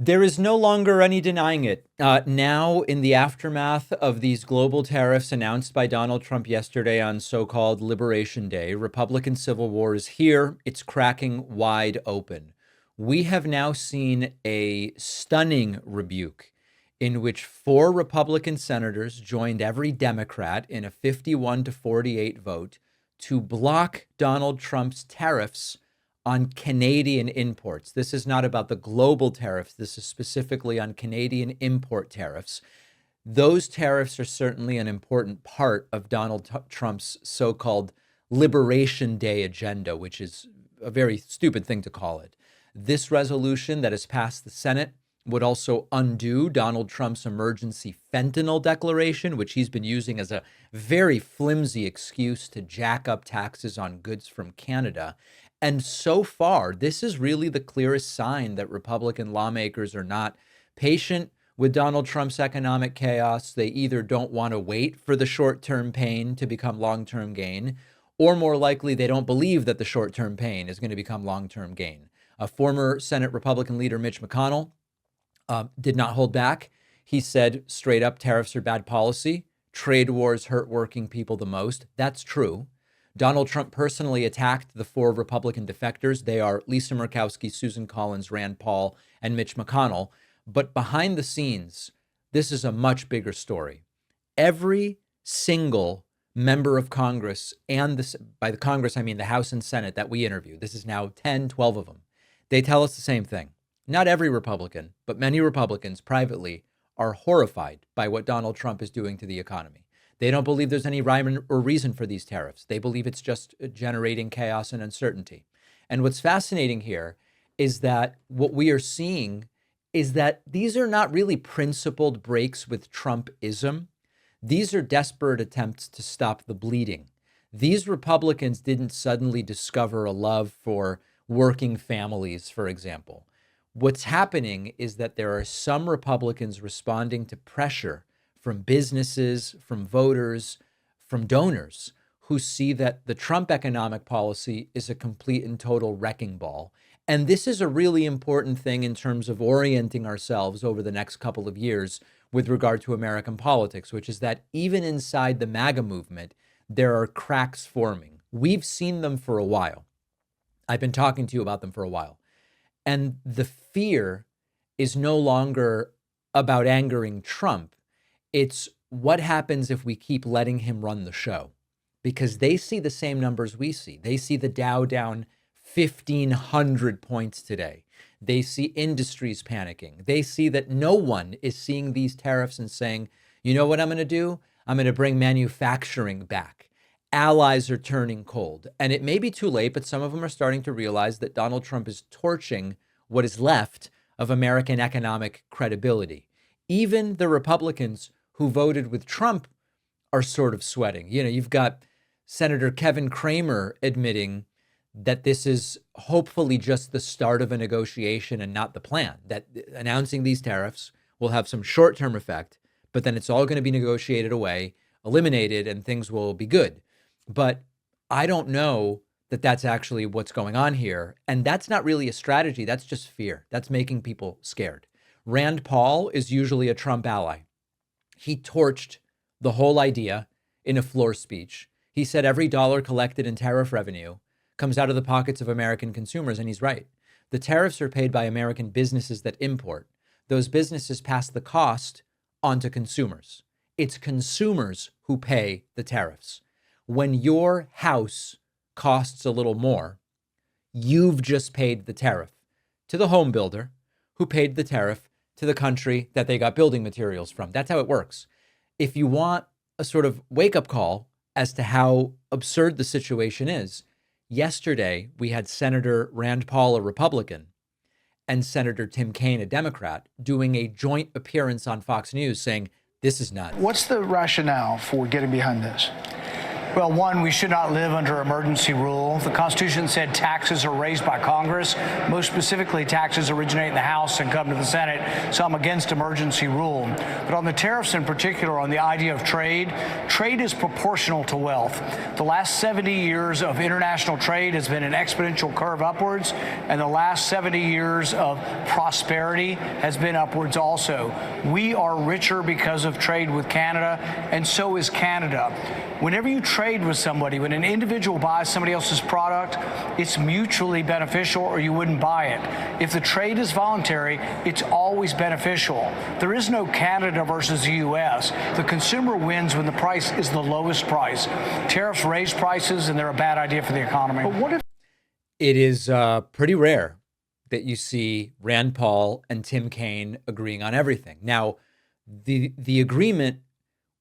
There is no longer any denying it. Now, in the aftermath of these global tariffs announced by Donald Trump yesterday on so-called Liberation Day, Republican civil war is here. It's cracking wide open. We have now seen a stunning rebuke in which four Republican senators joined every Democrat in a 51-48 vote to block Donald Trump's tariffs on Canadian imports. This is not about the global tariffs. This is specifically on Canadian import tariffs. Those tariffs are certainly an important part of Donald Trump's so-called Liberation Day agenda, which is a very stupid thing to call it. This resolution that has passed the Senate would also undo Donald Trump's emergency fentanyl declaration, which he's been using as a very flimsy excuse to jack up taxes on goods from Canada. And so far, this is really the clearest sign that Republican lawmakers are not patient with Donald Trump's economic chaos. They either don't want to wait for the short-term pain to become long-term gain, or more likely, they don't believe that the short-term pain is going to become long-term gain. A former Senate Republican leader, Mitch McConnell, did not hold back. He said straight up, tariffs are bad policy. Trade wars hurt working people the most. That's true. Donald Trump personally attacked the four Republican defectors. They are Lisa Murkowski, Susan Collins, Rand Paul, and Mitch McConnell. But behind the scenes, this is a much bigger story. Every single member of Congress, and by the Congress, I mean the House and Senate that we interview, this is now 10, 12 of them, they tell us the same thing. Not every Republican, but many Republicans privately are horrified by what Donald Trump is doing to the economy. They don't believe there's any rhyme or reason for these tariffs. They believe it's just generating chaos and uncertainty. And what's fascinating here is that what we are seeing is that these are not really principled breaks with Trumpism. These are desperate attempts to stop the bleeding. These Republicans didn't suddenly discover a love for working families, for example. What's happening is that there are some Republicans responding to pressure from businesses, from voters, from donors who see that the Trump economic policy is a complete and total wrecking ball. And this is a really important thing in terms of orienting ourselves over the next couple of years with regard to American politics, which is that even inside the MAGA movement, there are cracks forming. We've seen them for a while. I've been talking to you about them for a while. And the fear is no longer about angering Trump. It's what happens if we keep letting him run the show, because they see the same numbers we see. They see the Dow down 1,500 points today. They see industries panicking. They see that no one is seeing these tariffs and saying, you know what I'm going to do? I'm going to bring manufacturing back. Allies are turning cold. And it may be too late, but some of them are starting to realize that Donald Trump is torching what is left of American economic credibility. Even the Republicans who voted with Trump are sort of sweating. You know, you've got Senator Kevin Cramer admitting that this is hopefully just the start of a negotiation and not the plan, that announcing these tariffs will have some short-term effect, but then it's all going to be negotiated away, eliminated, and things will be good. But I don't know that that's actually what's going on here. And that's not really a strategy. That's just fear. That's making people scared. Rand Paul is usually a Trump ally. He torched the whole idea in a floor speech. He said every dollar collected in tariff revenue comes out of the pockets of American consumers, and he's right. The tariffs are paid by American businesses that import. Those businesses pass the cost onto consumers. It's consumers who pay the tariffs. When your house costs a little more, you've just paid the tariff to the home builder who paid the tariff to the country that they got building materials from. That's how it works. If you want a sort of wake-up call as to how absurd the situation is, yesterday we had Senator Rand Paul, a Republican, and Senator Tim Kaine, a Democrat, doing a joint appearance on Fox News saying, this is nuts. What's the rationale for getting behind this? Well, one, we should not live under emergency rule. The Constitution said taxes are raised by Congress. Most specifically, taxes originate in the House and come to the Senate. So I'm against emergency rule. But on the tariffs in particular, on the idea of trade, trade is proportional to wealth. The last 70 years of international trade has been an exponential curve upwards, and the last 70 years of prosperity has been upwards also. We are richer because of trade with Canada, and so is Canada. Whenever you trade with somebody, when an individual buys somebody else's product, it's mutually beneficial or you wouldn't buy it. If the trade is voluntary, it's always beneficial. There is no Canada versus the U.S. The consumer wins when the price is the lowest price. Tariffs raise prices and they're a bad idea for the economy. But what if it is pretty rare that you see Rand Paul and Tim Kaine agreeing on everything? Now, the agreement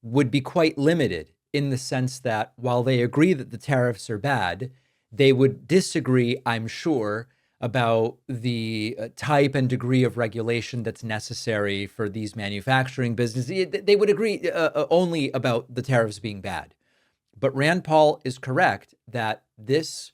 would be quite limited in the sense that while they agree that the tariffs are bad, they would disagree, I'm sure, about the type and degree of regulation that's necessary for these manufacturing businesses. They would agree only about the tariffs being bad. But Rand Paul is correct that this,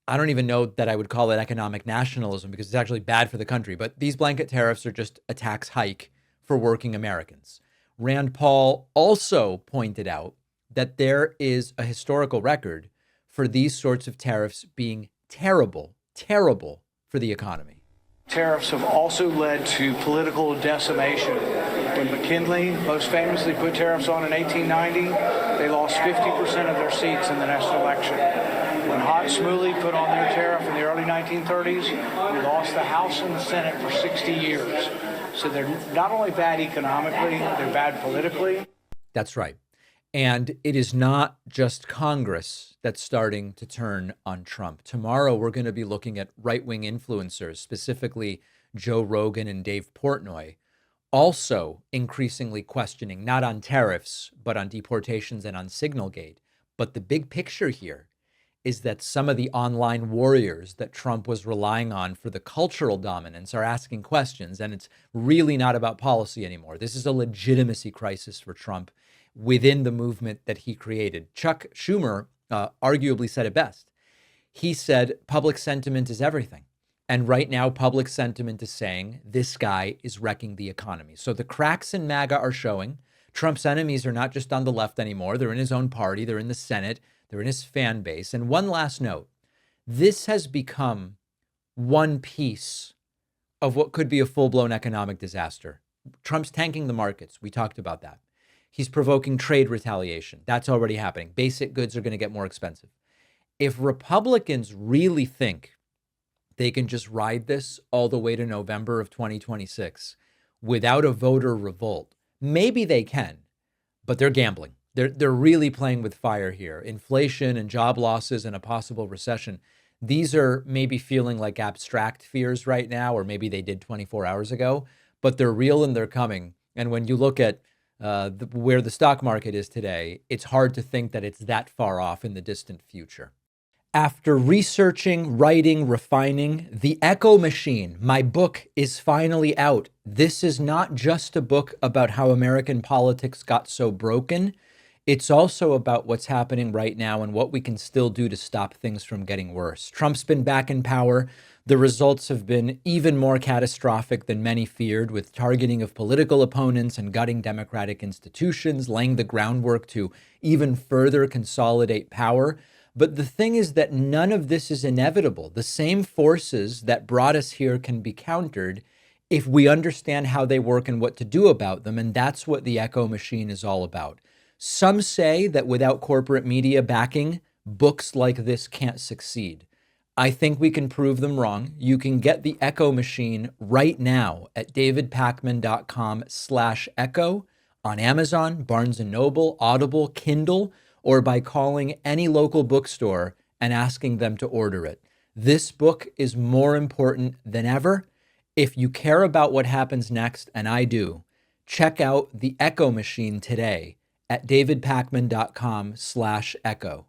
I don't even know that I would call it economic nationalism because it's actually bad for the country, but these blanket tariffs are just a tax hike for working Americans. Rand Paul also pointed out that there is a historical record for these sorts of tariffs being terrible for the economy. Tariffs have also led to political decimation. When McKinley most famously put tariffs on in 1890, they lost 50% of their seats in the next election. When Hott Smuley put on their tariff in the early 1930s, we lost the House and the Senate for 60 years. So they're not only bad economically, they're bad politically. That's right. And it is not just Congress that's starting to turn on Trump. Tomorrow, we're going to be looking at right-wing influencers, specifically Joe Rogan and Dave Portnoy, also increasingly questioning not on tariffs, but on deportations and on Signalgate. But the big picture here is that some of the online warriors that Trump was relying on for the cultural dominance are asking questions, and it's really not about policy anymore. This is a legitimacy crisis for Trump within the movement that he created. Chuck Schumer arguably said it best. He said public sentiment is everything. And right now, public sentiment is saying this guy is wrecking the economy. So the cracks in MAGA are showing. Trump's enemies are not just on the left anymore. They're in his own party. They're in the Senate. They're in his fan base. And one last note, this has become one piece of what could be a full-blown economic disaster. Trump's tanking the markets. We talked about that. He's provoking trade retaliation. That's already happening. Basic goods are going to get more expensive. If Republicans really think they can just ride this all the way to November of 2026 without a voter revolt, maybe they can, but they're gambling. They're really playing with fire here. Inflation and job losses and a possible recession. These are maybe feeling like abstract fears right now, or maybe they did 24 hours ago, but they're real and they're coming. And when you look at where the stock market is today, it's hard to think that it's that far off in the distant future. After researching, writing, refining, The Echo Machine, my book, is finally out. This is not just a book about how American politics got so broken. It's also about what's happening right now and what we can still do to stop things from getting worse. Trump's been back in power. The results have been even more catastrophic than many feared, with targeting of political opponents and gutting democratic institutions, laying the groundwork to even further consolidate power. But the thing is that none of this is inevitable. The same forces that brought us here can be countered if we understand how they work and what to do about them. And that's what the Echo Machine is all about. Some say that without corporate media backing, books like this can't succeed. I think we can prove them wrong. You can get the Echo Machine right now at davidpakman.com/echo on Amazon, Barnes & Noble, Audible, Kindle, or by calling any local bookstore and asking them to order it. This book is more important than ever. If you care about what happens next, and I do, check out the Echo Machine today at davidpakman.com/echo.